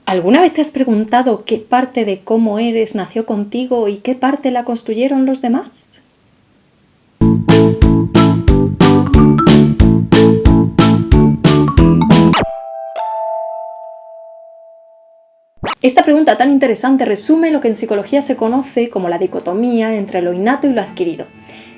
¿Alguna vez te has preguntado qué parte de cómo eres nació contigo y qué parte la construyeron los demás? Esta pregunta tan interesante resume lo que en psicología se conoce como la dicotomía entre lo innato y lo adquirido,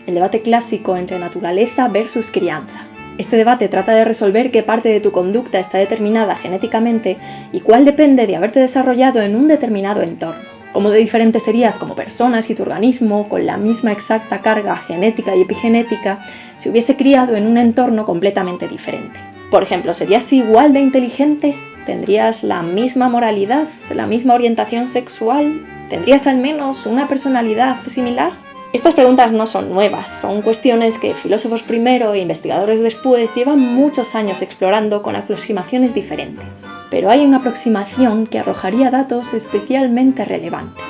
el debate clásico entre naturaleza versus crianza. Este debate trata de resolver qué parte de tu conducta está determinada genéticamente y cuál depende de haberte desarrollado en un determinado entorno. Cómo de diferente serías como persona si tu organismo, con la misma exacta carga genética y epigenética, se hubiese criado en un entorno completamente diferente. Por ejemplo, ¿serías igual de inteligente? ¿Tendrías la misma moralidad, la misma orientación sexual? ¿Tendrías al menos una personalidad similar? Estas preguntas no son nuevas, son cuestiones que filósofos primero e investigadores después llevan muchos años explorando con aproximaciones diferentes. Pero hay una aproximación que arrojaría datos especialmente relevantes.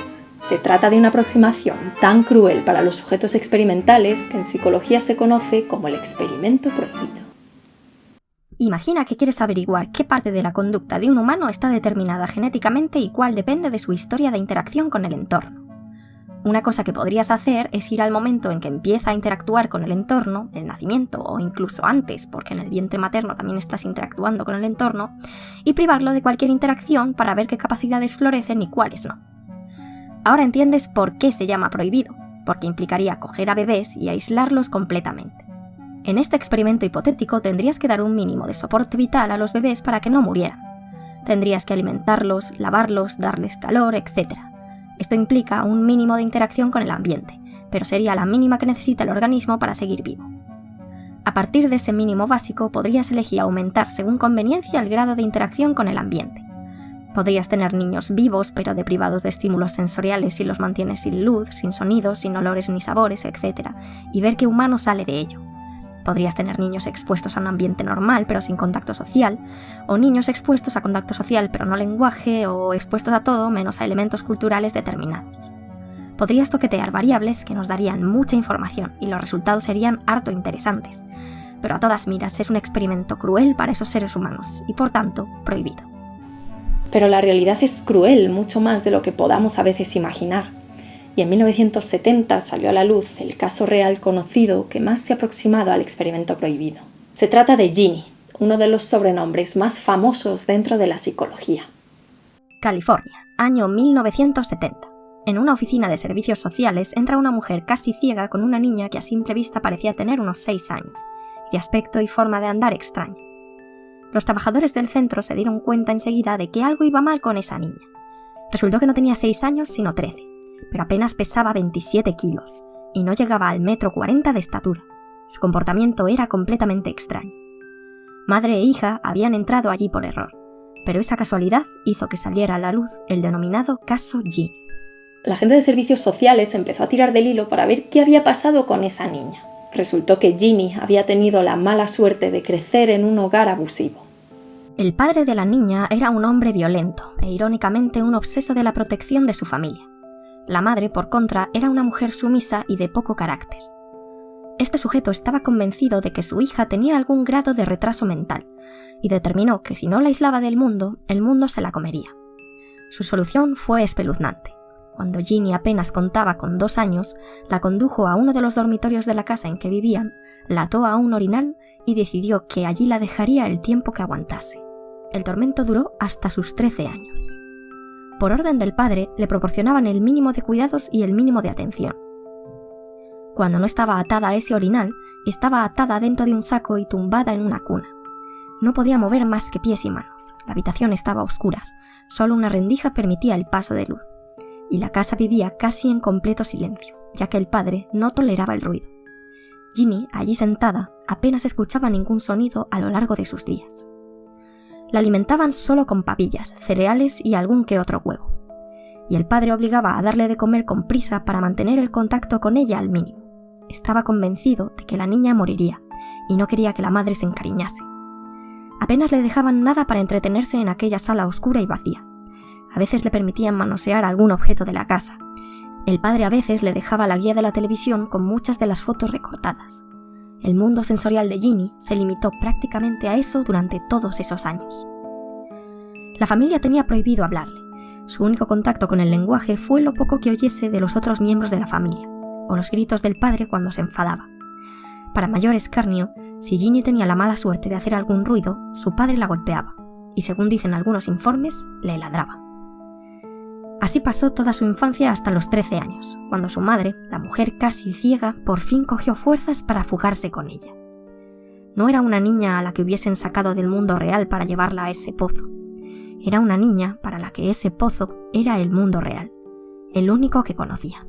Se trata de una aproximación tan cruel para los sujetos experimentales que en psicología se conoce como el experimento prohibido. Imagina que quieres averiguar qué parte de la conducta de un humano está determinada genéticamente y cuál depende de su historia de interacción con el entorno. Una cosa que podrías hacer es ir al momento en que empieza a interactuar con el entorno, el nacimiento o incluso antes, porque en el vientre materno también estás interactuando con el entorno, y privarlo de cualquier interacción para ver qué capacidades florecen y cuáles no. Ahora entiendes por qué se llama prohibido, porque implicaría coger a bebés y aislarlos completamente. En este experimento hipotético tendrías que dar un mínimo de soporte vital a los bebés para que no murieran. Tendrías que alimentarlos, lavarlos, darles calor, etc. Esto implica un mínimo de interacción con el ambiente, pero sería la mínima que necesita el organismo para seguir vivo. A partir de ese mínimo básico podrías elegir aumentar según conveniencia el grado de interacción con el ambiente. Podrías tener niños vivos pero deprivados de estímulos sensoriales si los mantienes sin luz, sin sonidos, sin olores ni sabores, etc. y ver qué humano sale de ello. Podrías tener niños expuestos a un ambiente normal pero sin contacto social, o niños expuestos a contacto social pero no lenguaje, o expuestos a todo menos a elementos culturales determinados. Podrías toquetear variables que nos darían mucha información y los resultados serían harto interesantes, pero a todas miras es un experimento cruel para esos seres humanos y por tanto prohibido. Pero la realidad es cruel, mucho más de lo que podamos a veces imaginar. Y en 1970 salió a la luz el caso real conocido que más se ha aproximado al experimento prohibido. Se trata de Ginny, uno de los sobrenombres más famosos dentro de la psicología. California, año 1970. En una oficina de servicios sociales entra una mujer casi ciega con una niña que a simple vista parecía tener unos 6 años, y de aspecto y forma de andar extraño. Los trabajadores del centro se dieron cuenta enseguida de que algo iba mal con esa niña. Resultó que no tenía 6 años sino 13. Pero apenas pesaba 27 kilos y no llegaba al 1,40 m de estatura. Su comportamiento era completamente extraño. Madre e hija habían entrado allí por error, pero esa casualidad hizo que saliera a la luz el denominado caso Ginny. La gente de servicios sociales empezó a tirar del hilo para ver qué había pasado con esa niña. Resultó que Ginny había tenido la mala suerte de crecer en un hogar abusivo. El padre de la niña era un hombre violento e irónicamente un obseso de la protección de su familia. La madre, por contra, era una mujer sumisa y de poco carácter. Este sujeto estaba convencido de que su hija tenía algún grado de retraso mental y determinó que si no la aislaba del mundo, el mundo se la comería. Su solución fue espeluznante. Cuando Ginny apenas contaba con 2 años, la condujo a uno de los dormitorios de la casa en que vivían, la ató a un orinal y decidió que allí la dejaría el tiempo que aguantase. El tormento duró hasta sus 13 años. Por orden del padre, le proporcionaban el mínimo de cuidados y el mínimo de atención. Cuando no estaba atada a ese orinal, estaba atada dentro de un saco y tumbada en una cuna. No podía mover más que pies y manos. La habitación estaba a oscuras, solo una rendija permitía el paso de luz. Y la casa vivía casi en completo silencio, ya que el padre no toleraba el ruido. Ginny, allí sentada, apenas escuchaba ningún sonido a lo largo de sus días. La alimentaban solo con papillas, cereales y algún que otro huevo. Y el padre obligaba a darle de comer con prisa para mantener el contacto con ella al mínimo. Estaba convencido de que la niña moriría y no quería que la madre se encariñase. Apenas le dejaban nada para entretenerse en aquella sala oscura y vacía. A veces le permitían manosear algún objeto de la casa. El padre a veces le dejaba la guía de la televisión con muchas de las fotos recortadas. El mundo sensorial de Ginny se limitó prácticamente a eso durante todos esos años. La familia tenía prohibido hablarle. Su único contacto con el lenguaje fue lo poco que oyese de los otros miembros de la familia, o los gritos del padre cuando se enfadaba. Para mayor escarnio, si Ginny tenía la mala suerte de hacer algún ruido, su padre la golpeaba, y según dicen algunos informes, le ladraba. Así pasó toda su infancia hasta los 13 años, cuando su madre, la mujer casi ciega, por fin cogió fuerzas para fugarse con ella. No era una niña a la que hubiesen sacado del mundo real para llevarla a ese pozo. Era una niña para la que ese pozo era el mundo real, el único que conocía.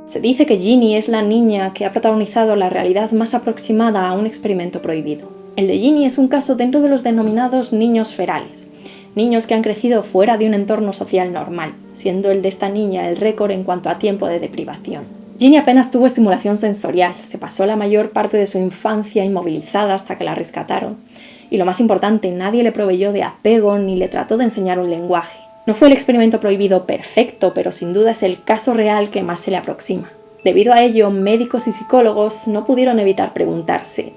Se dice que Ginny es la niña que ha protagonizado la realidad más aproximada a un experimento prohibido. El de Ginny es un caso dentro de los denominados niños ferales, niños que han crecido fuera de un entorno social normal, siendo el de esta niña el récord en cuanto a tiempo de deprivación. Ginny apenas tuvo estimulación sensorial, se pasó la mayor parte de su infancia inmovilizada hasta que la rescataron. Y lo más importante, nadie le proveyó de apego ni le trató de enseñar un lenguaje. No fue el experimento prohibido perfecto, pero sin duda es el caso real que más se le aproxima. Debido a ello, médicos y psicólogos no pudieron evitar preguntarse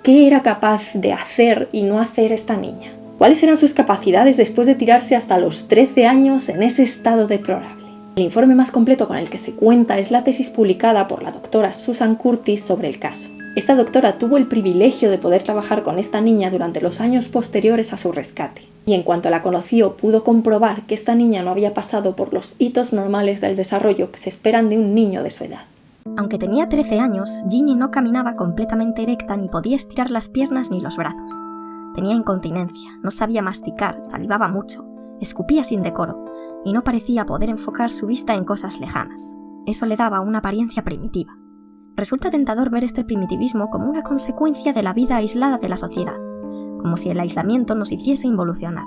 ¿qué era capaz de hacer y no hacer esta niña? ¿Cuáles eran sus capacidades después de tirarse hasta los 13 años en ese estado deplorable? El informe más completo con el que se cuenta es la tesis publicada por la doctora Susan Curtis sobre el caso. Esta doctora tuvo el privilegio de poder trabajar con esta niña durante los años posteriores a su rescate, y en cuanto la conoció pudo comprobar que esta niña no había pasado por los hitos normales del desarrollo que se esperan de un niño de su edad. Aunque tenía 13 años, Ginny no caminaba completamente erecta ni podía estirar las piernas ni los brazos. Tenía incontinencia, no sabía masticar, salivaba mucho, escupía sin decoro, y no parecía poder enfocar su vista en cosas lejanas. Eso le daba una apariencia primitiva. Resulta tentador ver este primitivismo como una consecuencia de la vida aislada de la sociedad, como si el aislamiento nos hiciese involucionar.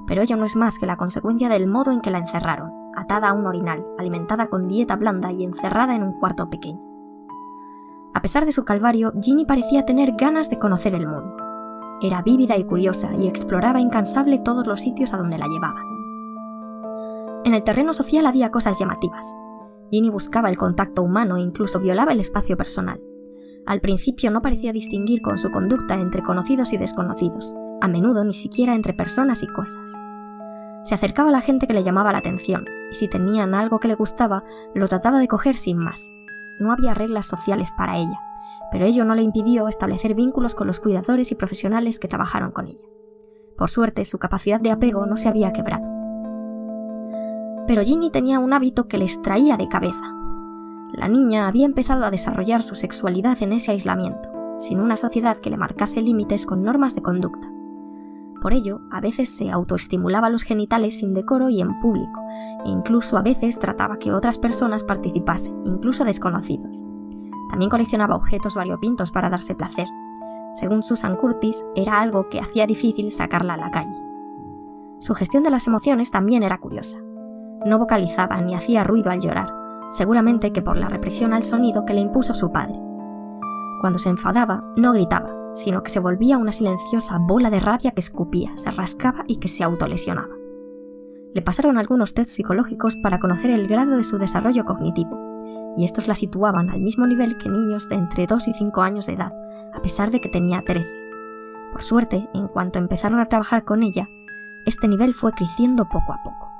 Pero ello no es más que la consecuencia del modo en que la encerraron, atada a un orinal, alimentada con dieta blanda y encerrada en un cuarto pequeño. A pesar de su calvario, Ginny parecía tener ganas de conocer el mundo. Era vívida y curiosa y exploraba incansable todos los sitios a donde la llevaban. En el terreno social había cosas llamativas. Ginny buscaba el contacto humano e incluso violaba el espacio personal. Al principio no parecía distinguir con su conducta entre conocidos y desconocidos, a menudo ni siquiera entre personas y cosas. Se acercaba a la gente que le llamaba la atención, y si tenían algo que le gustaba, lo trataba de coger sin más. No había reglas sociales para ella, pero ello no le impidió establecer vínculos con los cuidadores y profesionales que trabajaron con ella. Por suerte, su capacidad de apego no se había quebrado. Pero Ginny tenía un hábito que les traía de cabeza. La niña había empezado a desarrollar su sexualidad en ese aislamiento, sin una sociedad que le marcase límites con normas de conducta. Por ello, a veces se autoestimulaba los genitales sin decoro y en público, e incluso a veces trataba que otras personas participasen, incluso desconocidos. También coleccionaba objetos variopintos para darse placer. Según Susan Curtis, era algo que hacía difícil sacarla a la calle. Su gestión de las emociones también era curiosa. No vocalizaba ni hacía ruido al llorar, seguramente que por la represión al sonido que le impuso su padre. Cuando se enfadaba, no gritaba, sino que se volvía una silenciosa bola de rabia que escupía, se rascaba y que se autolesionaba. Le pasaron algunos tests psicológicos para conocer el grado de su desarrollo cognitivo, y estos la situaban al mismo nivel que niños de entre 2 y 5 años de edad, a pesar de que tenía 13. Por suerte, en cuanto empezaron a trabajar con ella, este nivel fue creciendo poco a poco.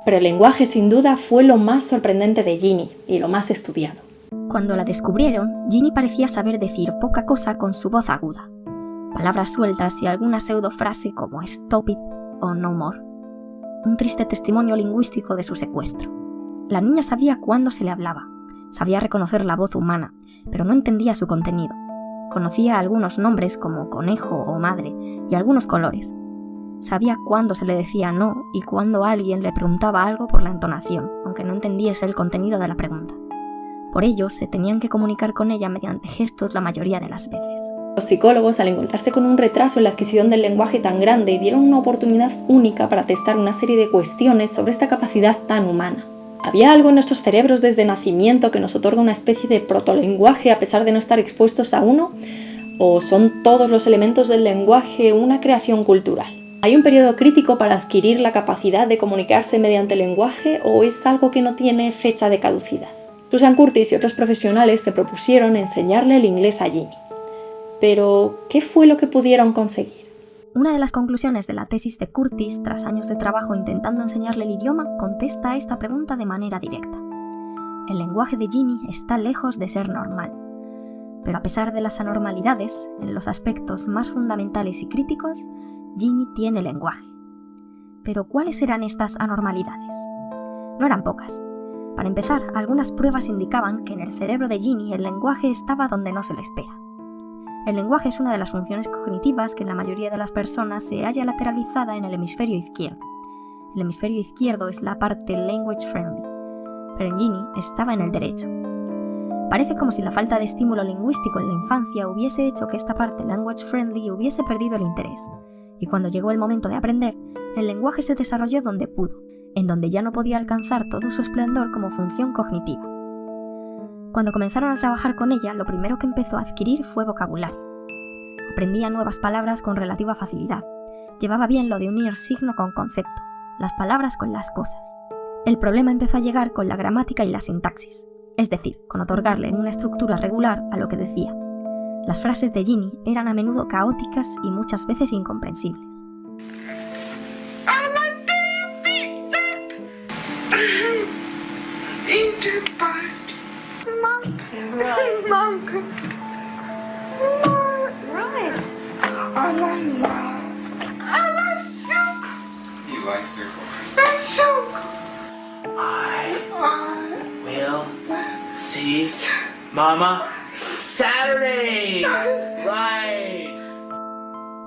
Pero el lenguaje sin duda fue lo más sorprendente de Ginny y lo más estudiado. Cuando la descubrieron, Ginny parecía saber decir poca cosa con su voz aguda. Palabras sueltas y alguna pseudofrase como stop it o no more. Un triste testimonio lingüístico de su secuestro. La niña sabía cuándo se le hablaba, sabía reconocer la voz humana, pero no entendía su contenido. Conocía algunos nombres como conejo o madre y algunos colores. Sabía cuándo se le decía no y cuándo alguien le preguntaba algo por la entonación, aunque no entendiese el contenido de la pregunta. Por ello, se tenían que comunicar con ella mediante gestos la mayoría de las veces. Los psicólogos, al encontrarse con un retraso en la adquisición del lenguaje tan grande, vieron una oportunidad única para testar una serie de cuestiones sobre esta capacidad tan humana. ¿Había algo en nuestros cerebros desde nacimiento que nos otorga una especie de protolenguaje a pesar de no estar expuestos a uno? ¿O son todos los elementos del lenguaje una creación cultural? ¿Hay un periodo crítico para adquirir la capacidad de comunicarse mediante el lenguaje o es algo que no tiene fecha de caducidad? Susan Curtis y otros profesionales se propusieron enseñarle el inglés a Ginny. Pero, ¿qué fue lo que pudieron conseguir? Una de las conclusiones de la tesis de Curtis, tras años de trabajo intentando enseñarle el idioma, contesta a esta pregunta de manera directa. El lenguaje de Ginny está lejos de ser normal. Pero a pesar de las anormalidades, en los aspectos más fundamentales y críticos, Ginny tiene lenguaje. Pero ¿cuáles eran estas anormalidades? No eran pocas. Para empezar, algunas pruebas indicaban que en el cerebro de Ginny el lenguaje estaba donde no se le espera. El lenguaje es una de las funciones cognitivas que en la mayoría de las personas se halla lateralizada en el hemisferio izquierdo. El hemisferio izquierdo es la parte language friendly, pero en Ginny estaba en el derecho. Parece como si la falta de estímulo lingüístico en la infancia hubiese hecho que esta parte language friendly hubiese perdido el interés, y cuando llegó el momento de aprender, el lenguaje se desarrolló donde pudo, en donde ya no podía alcanzar todo su esplendor como función cognitiva. Cuando comenzaron a trabajar con ella, lo primero que empezó a adquirir fue vocabulario. Aprendía nuevas palabras con relativa facilidad. Llevaba bien lo de unir signo con concepto, las palabras con las cosas. El problema empezó a llegar con la gramática y la sintaxis, es decir, con otorgarle una estructura regular a lo que decía. Las frases de Ginny eran a menudo caóticas y muchas veces incomprensibles. Mama, Saturday, right.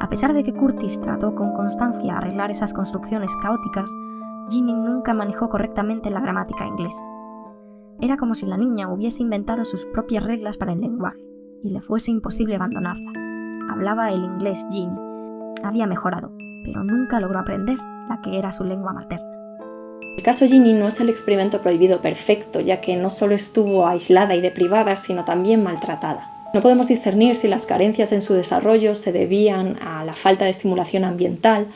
A pesar de que Curtis trató con constancia arreglar esas construcciones caóticas, Ginny nunca manejó correctamente la gramática inglesa. Era como si la niña hubiese inventado sus propias reglas para el lenguaje, y le fuese imposible abandonarlas. Hablaba el inglés Ginny. Había mejorado, pero nunca logró aprender la que era su lengua materna. El caso Ginny no es el experimento prohibido perfecto, ya que no solo estuvo aislada y deprivada, sino también maltratada. No podemos discernir si las carencias en su desarrollo se debían a la falta de estimulación ambiental,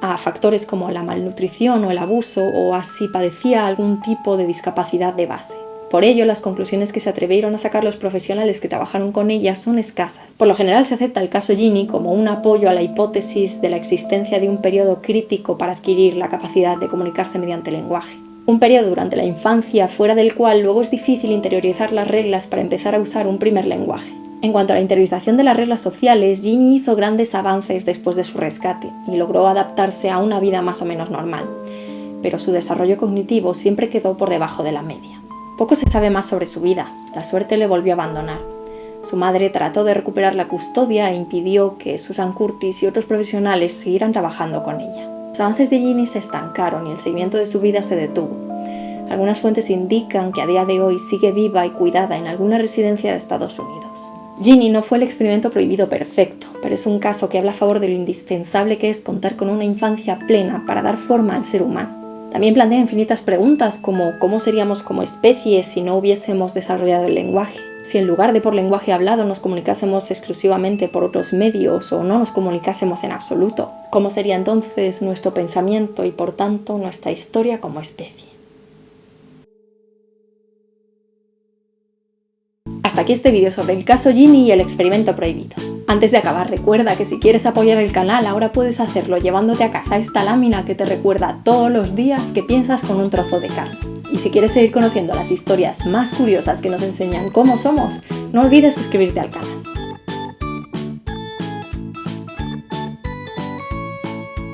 a factores como la malnutrición o el abuso, o a si padecía algún tipo de discapacidad de base. Por ello, las conclusiones que se atrevieron a sacar los profesionales que trabajaron con ella son escasas. Por lo general se acepta el caso Ginny como un apoyo a la hipótesis de la existencia de un periodo crítico para adquirir la capacidad de comunicarse mediante lenguaje. Un periodo durante la infancia fuera del cual luego es difícil interiorizar las reglas para empezar a usar un primer lenguaje. En cuanto a la interiorización de las reglas sociales, Ginny hizo grandes avances después de su rescate y logró adaptarse a una vida más o menos normal, pero su desarrollo cognitivo siempre quedó por debajo de la media. Poco se sabe más sobre su vida. La suerte le volvió a abandonar. Su madre trató de recuperar la custodia e impidió que Susan Curtis y otros profesionales siguieran trabajando con ella. Los avances de Ginny se estancaron y el seguimiento de su vida se detuvo. Algunas fuentes indican que a día de hoy sigue viva y cuidada en alguna residencia de Estados Unidos. Ginny no fue el experimento prohibido perfecto, pero es un caso que habla a favor de lo indispensable que es contar con una infancia plena para dar forma al ser humano. También plantea infinitas preguntas como ¿cómo seríamos como especie si no hubiésemos desarrollado el lenguaje? Si en lugar de por lenguaje hablado nos comunicásemos exclusivamente por otros medios o no nos comunicásemos en absoluto, ¿cómo sería entonces nuestro pensamiento y por tanto nuestra historia como especie? Hasta aquí este vídeo sobre el caso Ginny y el experimento prohibido. Antes de acabar, recuerda que si quieres apoyar el canal ahora puedes hacerlo llevándote a casa esta lámina que te recuerda todos los días que piensas con un trozo de carne. Y si quieres seguir conociendo las historias más curiosas que nos enseñan cómo somos, no olvides suscribirte al canal.